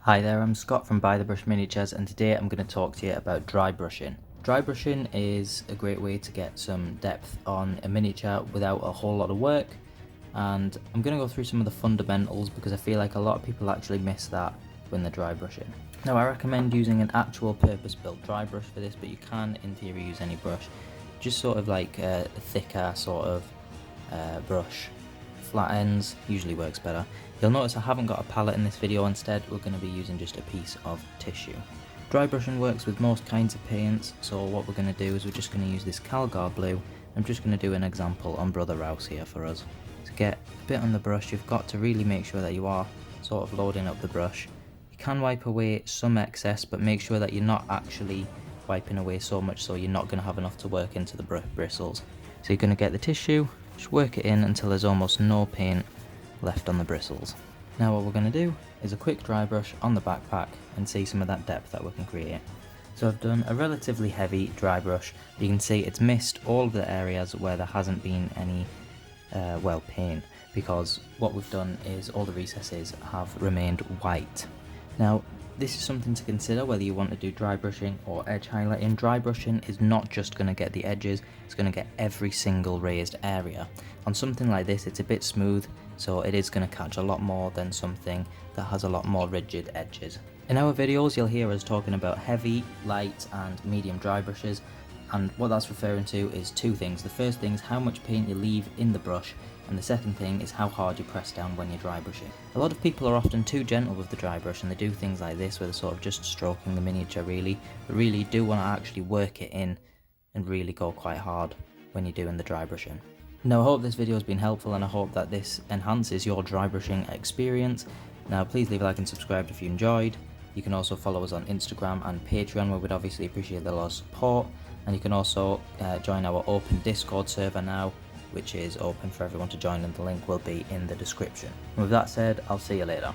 Hi there, I'm Scott from ByTheBrush Miniatures, and today I'm going to talk to you about dry brushing. Dry brushing is a great way to get some depth on a miniature without a whole lot of work, and I'm going to go through some of the fundamentals because I feel like a lot of people actually miss that when they're dry brushing. Now I recommend using an actual purpose-built dry brush for this, but you can in theory use any brush, just sort of like a thicker sort of brush. Flat ends usually works better. You'll notice I haven't got a palette in this video, instead we're going to be using just a piece of tissue. Dry brushing works with most kinds of paints, so what we're going to do is we're just going to use this Calgar blue. I'm just going to do an example on Brother Rouse here for us. To get a bit on the brush, you've got to really make sure that you are sort of loading up the brush. You can wipe away some excess, but make sure that you're not actually wiping away so much so you're not going to have enough to work into the bristles. So you're going to get the tissue, just work it in until there's almost no paint left on the bristles. Now what we're going to do is a quick dry brush on the backpack and see some of that depth that we can create. So I've done a relatively heavy dry brush. You can see it's missed all of the areas where there hasn't been any paint, because what we've done is all the recesses have remained white. Now this is something to consider whether you want to do dry brushing or edge highlighting. Dry brushing is not just going to get the edges, it's going to get every single raised area. On something like this it's a bit smooth, so it is going to catch a lot more than something that has a lot more rigid edges. In our videos you'll hear us talking about heavy, light and medium dry brushes, and what that's referring to is two things. The first thing is how much paint you leave in the brush, and the second thing is how hard you press down when you're dry brushing. A lot of people are often too gentle with the dry brush and they do things like this where they're sort of just stroking the miniature really, but really you do want to actually work it in and really go quite hard when you're doing the dry brushing. Now I hope this video has been helpful, and I hope that this enhances your dry brushing experience. Now please leave a like and subscribe if you enjoyed. You can also follow us on Instagram and Patreon, where we'd obviously appreciate a lot of support, and you can also join our open Discord server now, which is open for everyone to join, and the link will be in the description. And with that said, I'll see you later.